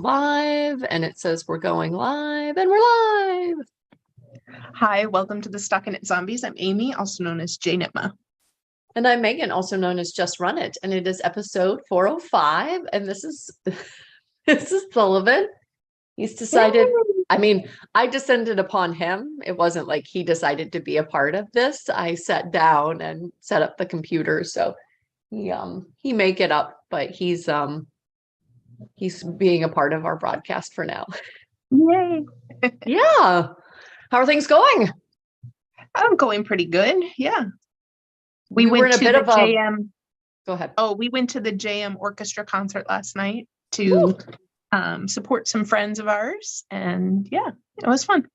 live, and it says we're going live, and we're live. Hi, welcome to the StockinetteZombies. I'm Amy, also known as J Nitma. And I'm Megan, also known as Just Run It, and it is episode 405, and this is Sullivan. He's decided, I descended upon him. It wasn't like he decided to be a part of this. I sat down and set up the computer, so he may get up, but he's being a part of our broadcast for now. Yay! Yeah. How are things going? I'm going pretty good. Yeah. We went to the JM. Go ahead. Oh, we went to the JM Orchestra concert last night to support some friends of ours, and yeah, it was fun.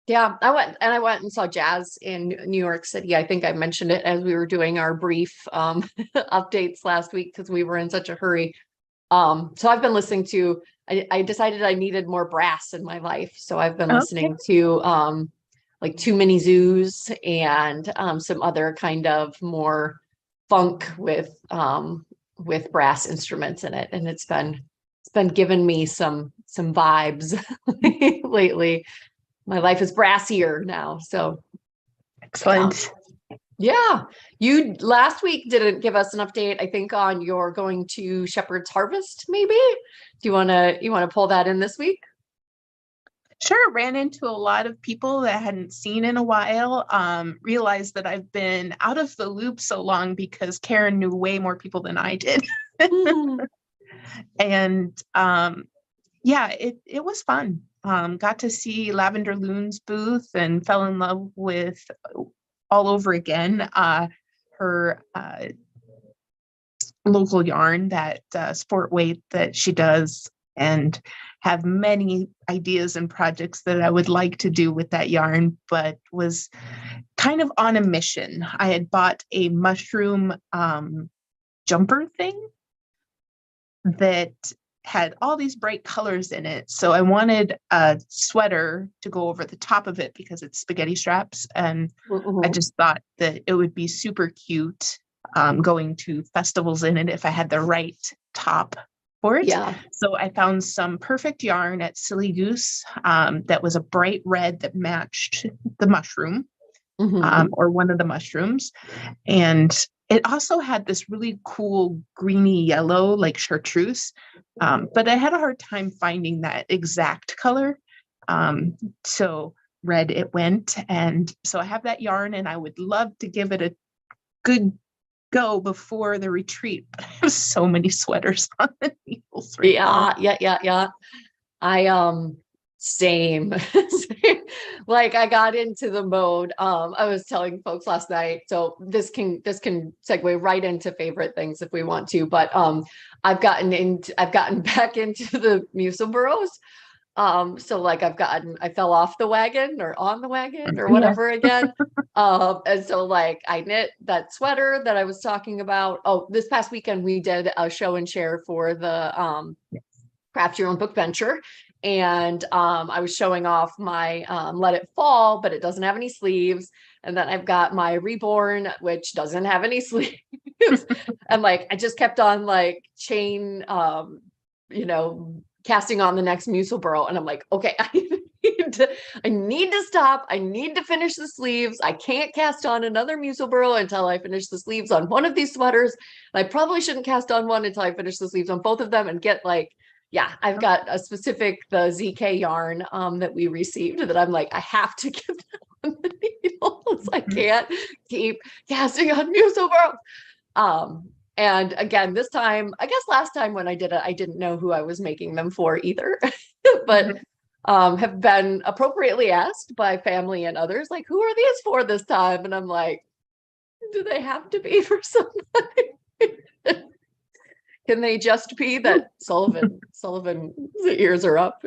Yeah, I went and saw jazz in New York City. I think I mentioned it as we were doing our brief updates last week because we were in such a hurry. So I've been listening to. I decided I needed more brass in my life, so I've been listening to like Too Many Zoos and some other kind of more funk with brass instruments in it, and it's been giving me some vibes lately. My life is brassier now, so excellent. Yeah, you last week didn't give us an update, I think, on your going to Shepherd's Harvest, maybe? Do you want to pull that in this week? Sure. Ran into a lot of people that I hadn't seen in a while. Realized that I've been out of the loop so long because Karen knew way more people than I did. And yeah, it was fun. Got to see Lavender Loon's booth and fell in love with all over again her local yarn, that sport weight that she does, and have many ideas and projects that I would like to do with that yarn, but was kind of on a mission. I had bought a mushroom jumper thing that had all these bright colors in it. So I wanted a sweater to go over the top of it because it's spaghetti straps. And I just thought that it would be super cute going to festivals in it if I had the right top for it. Yeah. So I found some perfect yarn at Silly Goose that was a bright red that matched the mushroom or one of the mushrooms. And it also had this really cool greeny yellow, like chartreuse, but I had a hard time finding that exact color. So red it went. And so I have that yarn, and I would love to give it a good go before the retreat. But I have so many sweaters on the needles right now. Yeah. Same. Like I got into the mode. I was telling folks last night, so this can segue right into favorite things if we want to, but I've gotten back into the musil burrows. So like I fell off the wagon or on the wagon or whatever again. And so like I knit that sweater that I was talking about. Oh, this past weekend we did a show and share for the Craft Your Own Book Venture. And I was showing off my Let It Fall, but it doesn't have any sleeves. And then I've got my Reborn, which doesn't have any sleeves. And like I just kept on like chain, casting on the next musil burrow. And I'm like, okay, I need to stop. I need to finish the sleeves. I can't cast on another musil burrow until I finish the sleeves on one of these sweaters. And I probably shouldn't cast on one until I finish the sleeves on both of them and get like, yeah, I've got a specific, the ZK yarn that we received that I'm like, I have to get that on the needles. I can't keep casting on musil burrows. And again, this time, I guess last time when I did it, I didn't know who I was making them for either, but have been appropriately asked by family and others, like, who are these for this time? And I'm like, do they have to be for somebody? Can they just be that Sullivan's ears are up?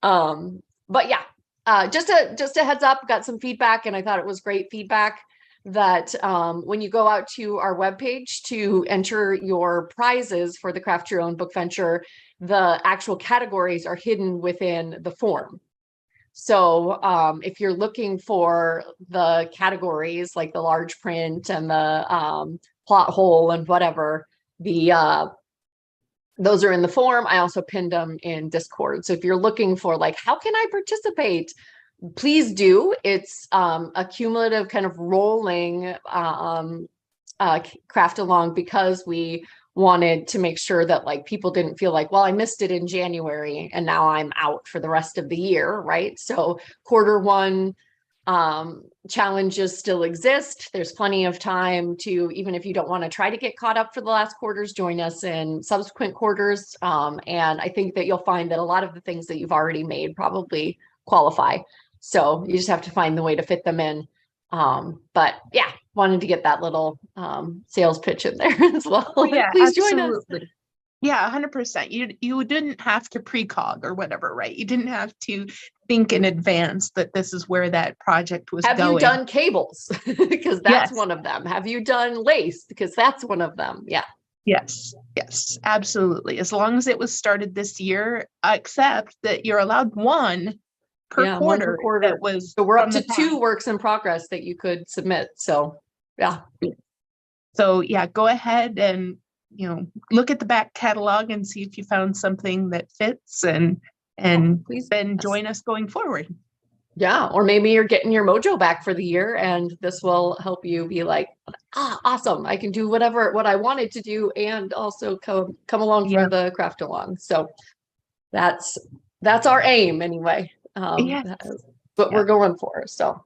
But yeah, just a heads up, got some feedback, and I thought it was great feedback that when you go out to our webpage to enter your prizes for the Craft Your Own Book Venture, the actual categories are hidden within the form. So if you're looking for the categories like the large print and the plot hole and whatever, the those are in the forum. I also pinned them in Discord. So if you're looking for like, how can I participate? Please do. It's a cumulative kind of rolling craft along, because we wanted to make sure that like people didn't feel like, well, I missed it in January and now I'm out for the rest of the year, right? So quarter one challenges still exist. There's plenty of time to, even if you don't want to try to get caught up for the last quarters, join us in subsequent quarters. And I think that you'll find that a lot of the things that you've already made probably qualify. So you just have to find the way to fit them in. But yeah, wanted to get that little sales pitch in there as well. Oh, yeah, Please join us. absolutely. Yeah, 100%. You didn't have to precog or whatever, right? You didn't have to think in advance that this is where that project was Have going. you done cables? Because that's Yes. one of them. Have you done lace? Because that's one of them. Yeah. Yes, absolutely. As long as it was started this year, except that you're allowed one per One quarter. per quarter. That was So we're up from to the past. 2 works in progress that you could submit. So yeah. So yeah, go ahead and look at the back catalog and see if you found something that fits, and Please. then join us going forward. Yeah, or maybe you're getting your mojo back for the year, and this will help you be like, awesome, I can do what I wanted to do, and also come along for the craft along. So that's our aim anyway. That's what we're going for. So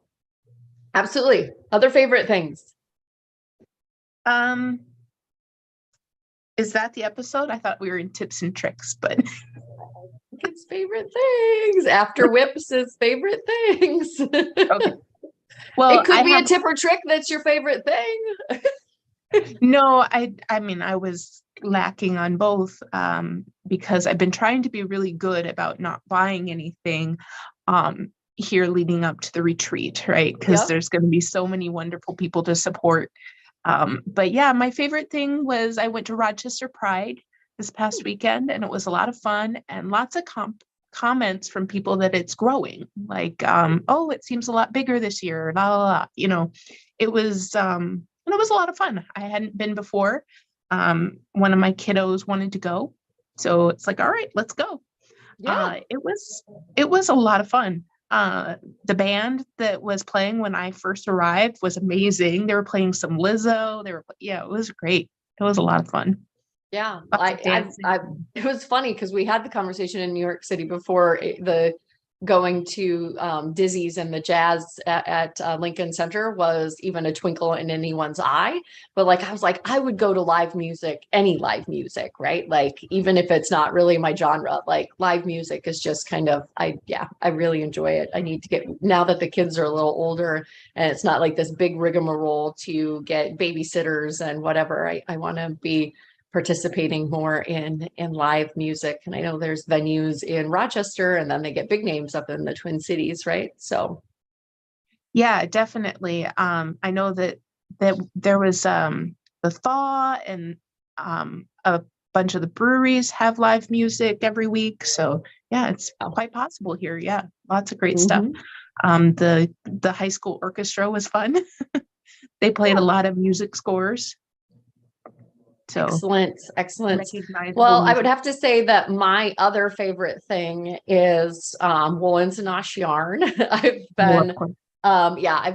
absolutely. Other favorite things? Is that the episode? I thought we were in tips and tricks, but It's favorite things. After whips is favorite things. Okay. Well, it could be a tip or trick that's your favorite thing. No, I mean, I was lacking on both because I've been trying to be really good about not buying anything here leading up to the retreat, right? Because there's going to be so many wonderful people to support. But yeah, my favorite thing was I went to Rochester Pride this past weekend, and it was a lot of fun, and lots of comments from people that it's growing, like, oh, it seems a lot bigger this year, la la la. It was and it was a lot of fun. I hadn't been before. One of my kiddos wanted to go, so it's like, all right, let's go. It was a lot of fun. The band that was playing when I first arrived was amazing. They were playing some Lizzo. It was great. It was a lot of fun. Yeah, it was funny because we had the conversation in New York City before the going to Dizzy's, and the jazz at Lincoln Center was even a twinkle in anyone's eye. But like, I was like, I would go to live music, any live music, right? Like, even if it's not really my genre, like live music is just kind of, I really enjoy it. I need to get, now that the kids are a little older and it's not like this big rigmarole to get babysitters and whatever, I want to be participating more in live music. And I know there's venues in Rochester, and then they get big names up in the Twin Cities, right? So yeah, definitely. I know that there was the Thaw, and a bunch of the breweries have live music every week. So yeah, it's quite possible here. Yeah, lots of great stuff. The high school orchestra was fun. They played a lot of music scores. So excellent. Well, I would have to say that my other favorite thing is woolens and Osh yarn. I've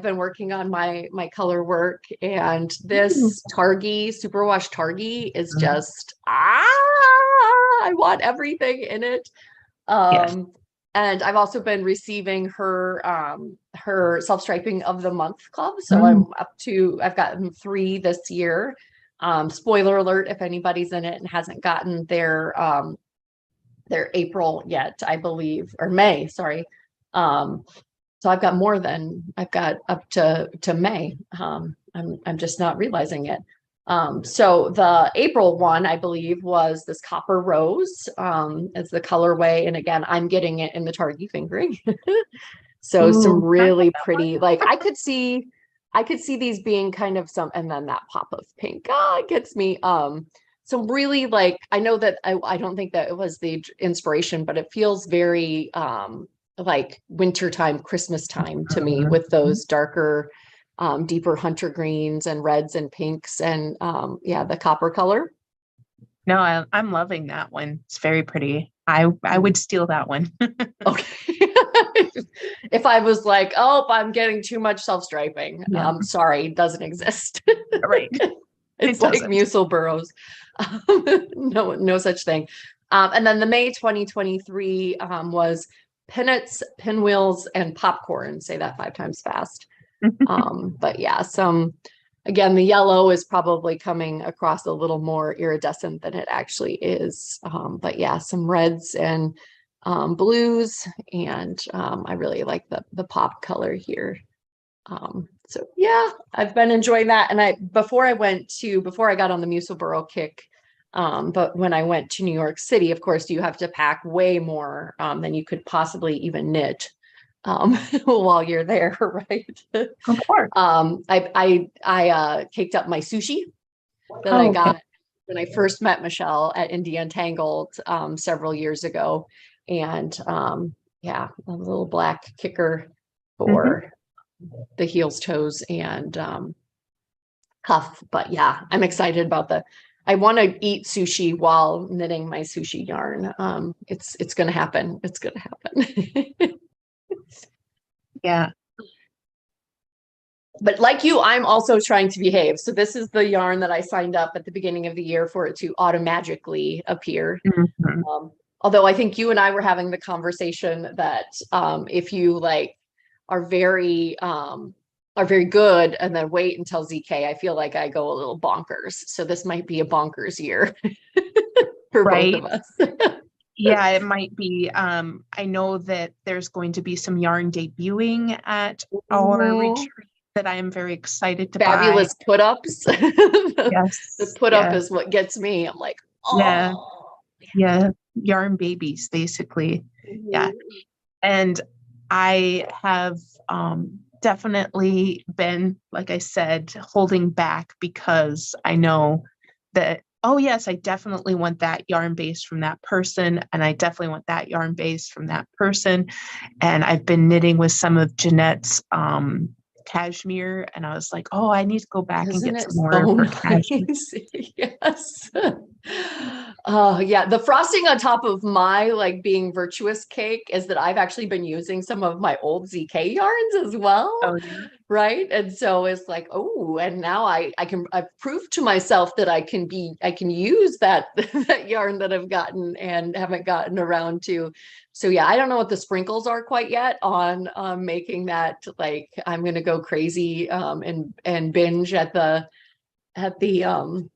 been working on my color work, and this Targhee superwash Targhee is just I want everything in it. And I've also been receiving her self-striping of the month club. So I've gotten 3 this year. Spoiler alert, if anybody's in it and hasn't gotten their April yet, I believe, or May, sorry. So I've got I've got up to May. I'm just not realizing it. So the April one, I believe, was this copper rose as the colorway. And again, I'm getting it in the Targhee fingering. So some really pretty, like I could see these being kind of and then that pop of pink, it gets me. Some really, like, I know that I don't think that it was the inspiration, but it feels very like wintertime, Christmas time to me, with those darker, deeper hunter greens and reds and pinks, and the copper color. No, I'm loving that one. It's very pretty. I would steal that one. Okay. If I was like, oh, I'm getting too much self-striping, Yeah, sorry, doesn't exist. right. It's It like doesn't. Musil burrows. No, no such thing. And then the May 2023 was peanuts, pinwheels, and popcorn. Say that 5 times fast. But yeah, again, the yellow is probably coming across a little more iridescent than it actually is. But yeah, some reds and blues, and I really like the pop color here. So yeah, I've been enjoying that. And before I got on the Musilboro kick, but when I went to New York City, of course, you have to pack way more than you could possibly even knit while you're there, right? Of course. I caked up my sushi that I Oh, okay. got when I first met Michelle at India Entangled several years ago. And yeah, a little black kicker Mhm. for the heels, toes, and cuff. But yeah, I'm excited about I want to eat sushi while knitting my sushi yarn. It's gonna happen. It's gonna happen. Yeah. But like you, I'm also trying to behave. So this is the yarn that I signed up at the beginning of the year for it to automatically appear. Mhm. Although I think you and I were having the conversation that if you like are very good and then wait until ZK, I feel like I go a little bonkers. So this might be a bonkers year for both Right. of us. Yeah, it might be. I know that there's going to be some yarn debuting at our Ooh, retreat that I am very excited to buy. fabulous put-ups. The Yes. put-up Yeah. is what gets me. I'm like, Yeah. oh. Yeah. Yarn babies, basically. Yeah. Mhm. And I have definitely been, like I said, holding back because I know that, oh, yes, I definitely want that yarn base from that person. And I definitely want that yarn base from that person. And I've been knitting with some of Jeanette's cashmere. And I was like, oh, I need to go back and Isn't get it some more of so her cashmere. nice? Yes. Oh, yeah. The frosting on top of my like being virtuous cake is that I've actually been using some of my old ZK yarns as well. Oh, yeah. Right. And so it's like, oh, and now I've proved to myself that I can use that that yarn that I've gotten and haven't gotten around to. So yeah, I don't know what the sprinkles are quite yet on making that. Like I'm gonna go crazy and binge at the um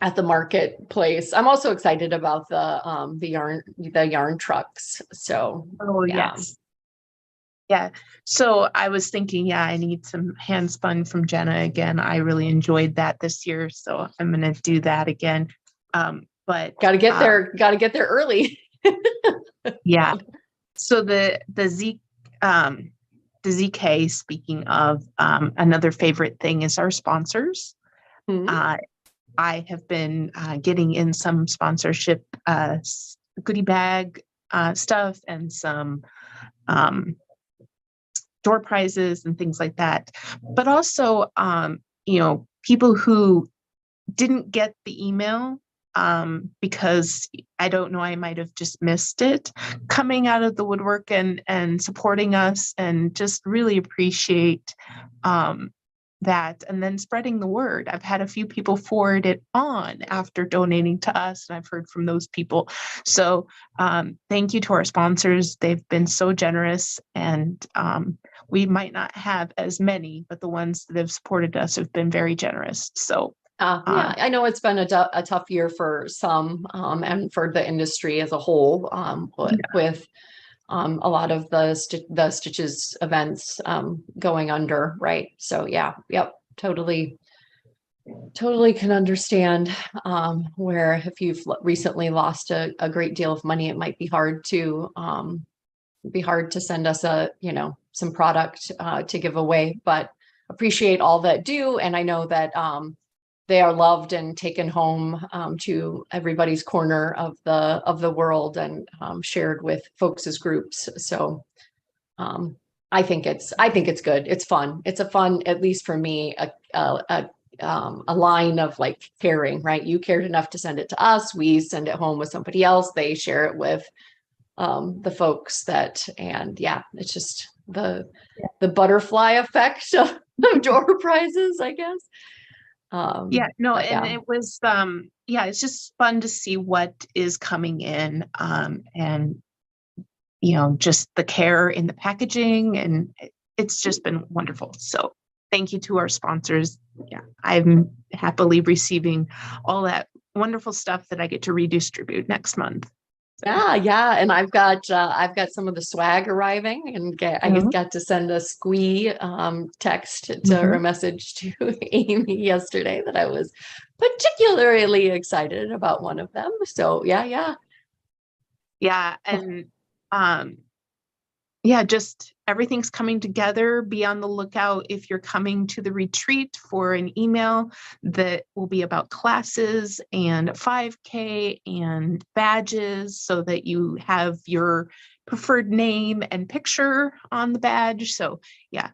at the marketplace. I'm also excited about the yarn trucks. So Oh, yeah. yes. Yeah. So I was thinking, yeah, I need some hand spun from Jenna again. I really enjoyed that this year. So I'm going to do that again. But Got to get there early. yeah. So um, the ZK, speaking of, another favorite thing is our sponsors. Hmm. Uh, I have been getting in some sponsorship goodie bag stuff and some um, door prizes and things like that. But also, people who didn't get the email because I don't know, I might have just missed it, coming out of the woodwork and supporting us and just really appreciate that, and then spreading the word. I've had a few people forward it on after donating to us, and I've heard from those people. So thank you to our sponsors. They've been so generous, and we might not have as many, but the ones that have supported us have been very generous. So Yeah, I know it's been a tough year for some and for the industry as a whole with a lot of the Stitches events going under, right? So yeah, yep, totally can understand where if you've recently lost a great deal of money, it might be hard to send us some product to give away, but appreciate all that do. And I know that they are loved and taken home to everybody's corner of the world and shared with folks as groups. So I think it's good. It's fun. It's a fun, at least for me, a line of like caring, right? You cared enough to send it to us. We send it home with somebody else. They share it with the folks that, and yeah, it's just the butterfly effect of door prizes, I guess. Yeah, no, But and yeah. it was yeah, it's just fun to see what is coming in, and just the care in the packaging, and it's just been wonderful. So thank you to our sponsors. Yeah, I'm happily receiving all that wonderful stuff that I get to redistribute next month. Yeah, and I've got some of the swag arriving, and I Mhm. got to send a squee text to or Mhm. a message to Amy yesterday that I was particularly excited about one of them. So yeah. Yeah, and um yeah, just everything's coming together. Be on the lookout if you're coming to the retreat for an email that will be about classes and 5K and badges so that you have your preferred name and picture on the badge. So, yeah,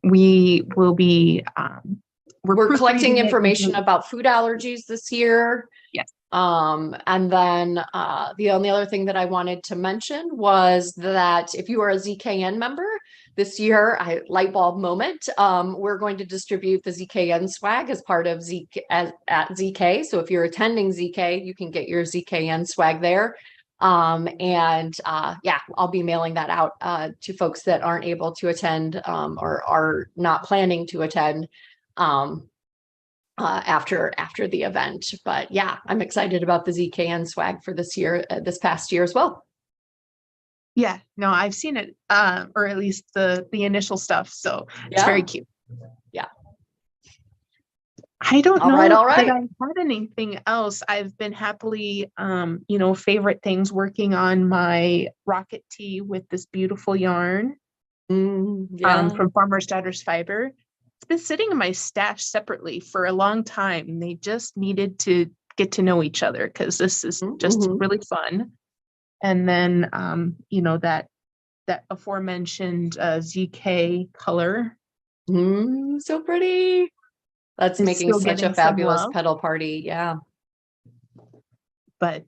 we will be, We're collecting proofreading it. information about food allergies this year. Yes. And then the only other thing that I wanted to mention was that if you are a ZKN member this year, light bulb moment, we're going to distribute the ZKN swag as part of at ZK. So if you're attending ZK, you can get your ZKN swag there. Yeah, I'll be mailing that out to folks that aren't able to attend or are not planning to attend. After the event. But yeah, I'm excited about the ZKN swag for this year, this past year as well. Yeah, no, I've seen it, or at least the initial stuff. So it's very Yeah. cute. Yeah. I don't All know right. that I had anything else. I've been happily, favorite things working on my rocket tee with this beautiful yarn Yeah. from Farmer's Daughter's Fiber. It's been sitting in my stash separately for a long time. They just needed to get to know each other because this is just really fun. And then, that aforementioned ZK color. So pretty. That's It's making still such a getting some fabulous love. pedal party. Yeah. But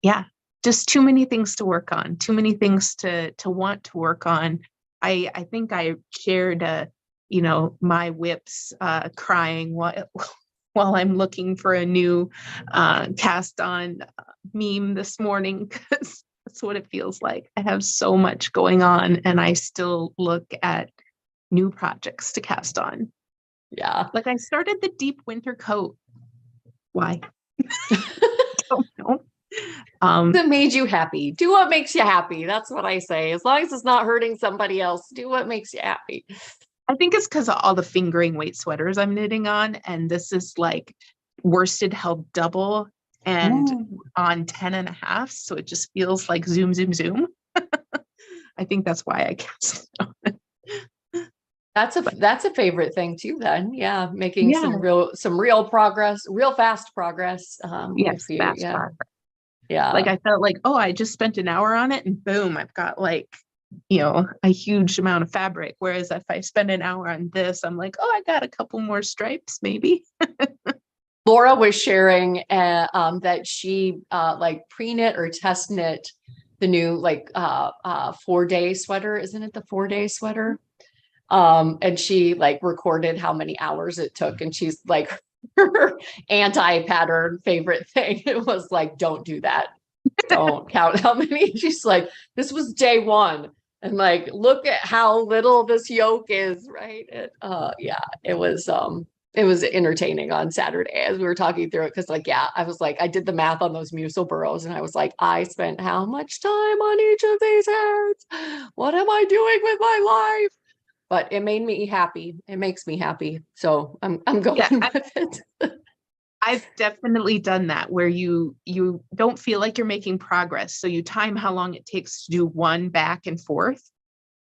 yeah, just too many things to work on, too many things to want to work on. I think I shared my whips crying while I'm looking for a new cast on meme this morning, because that's what it feels like. I have so much going on and I still look at new projects to cast on. Yeah. Like I started the deep winter coat. Why? Don't know. That made you happy. Do what makes you happy. That's what I say. As long as it's not hurting somebody else, do what makes you happy. I think it's because of all the fingering weight sweaters I'm knitting on, and this is like worsted held double and on 10.5, so it just feels like zoom, zoom, zoom. I think that's why I cast it on. That's a favorite thing too then. Yeah, making some real progress, real fast progress. Yes, fast yeah. progress. Yeah. Like I felt like, oh, I just spent an hour on it and boom, I've got like, a huge amount of fabric. Whereas if I spend an hour on this, I'm like, oh, I got a couple more stripes maybe. Laura was sharing that she like pre-knit or test knit the new 4-day sweater. Isn't it the 4-day sweater? And she like recorded how many hours it took, and she's like, her anti-pattern favorite thing, it was like, don't do that, don't count how many. She's like, this was day 1, and like, look at how little this yoke is, right? It was entertaining on Saturday as we were talking through it, because I was like, I did the math on those mucil burrows, and I was like, I spent how much time on each of these heads? What am I doing with my life? But it made me happy. It makes me happy. So I'm going with it. I've definitely done that where you don't feel like you're making progress. So you time how long it takes to do one back and forth.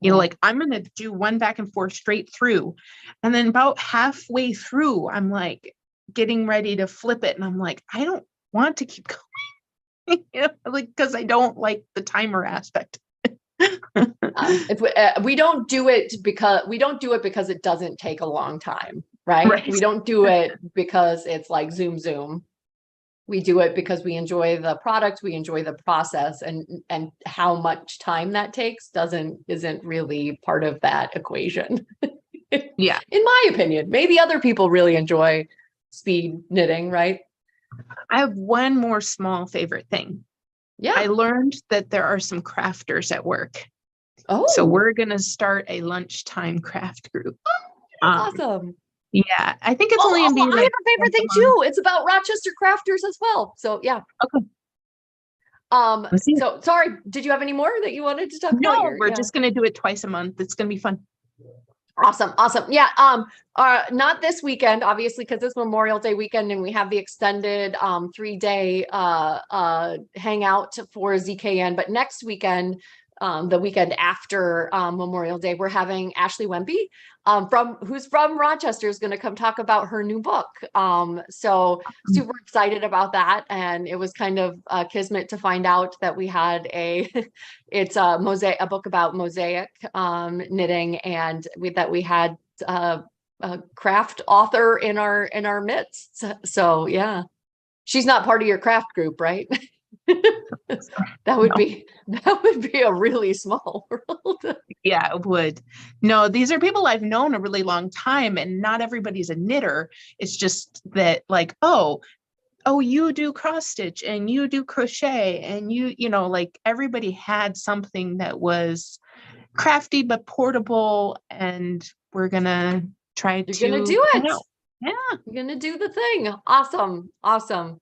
Like, I'm going to do one back and forth straight through. And then about halfway through, I'm like getting ready to flip it. And I'm like, I don't want to keep going, because I don't like the timer aspect. We don't do it because it doesn't take a long time, right? Right. We don't do it because it's like zoom, zoom. We do it because we enjoy the product, we enjoy the process, and how much time that takes isn't really part of that equation. Yeah. In my opinion, maybe other people really enjoy speed knitting, right? I have one more small favorite thing. Yeah. I learned that there are some crafters at work. So Oh, we're going to start a lunchtime craft group. that's Um, awesome. yeah, I think it's Oh, only going to be I have like a favorite once thing a month. too. It's about Rochester crafters as well. So yeah. Okay, let's see. So sorry, did you have any more that you wanted to talk about? No, we're just going to do it twice a month. It's going to be fun. Awesome. Awesome. Yeah. Not this weekend, obviously, because it's Memorial Day weekend and we have the extended 3-day hangout for ZKN. But next weekend, the weekend after Memorial Day, we're having Ashley Wempe who's from Rochester, is going to come talk about her new book. So super excited about that. And it was kind of kismet to find out that we had it's a book about mosaic knitting, and we had a craft author in our midst. So yeah, she's not part of your craft group, right? That would No. be a really small world. Yeah, it would. No, these are people I've known a really long time, and not everybody's a knitter. It's just that, like, oh, you do cross stitch and you do crochet, and like everybody had something that was crafty but portable, and we're gonna try You're gonna to do hang it. out. Yeah. You're gonna do the thing. Awesome. Awesome.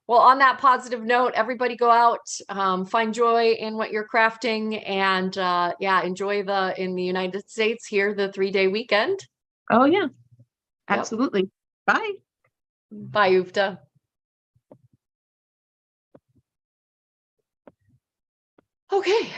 Well, on that positive note, everybody go out, find joy in what you're crafting, and yeah, enjoy in the United States here, the 3-day weekend. Oh yeah, Yep. absolutely. Bye. Bye, Ufta. Okay.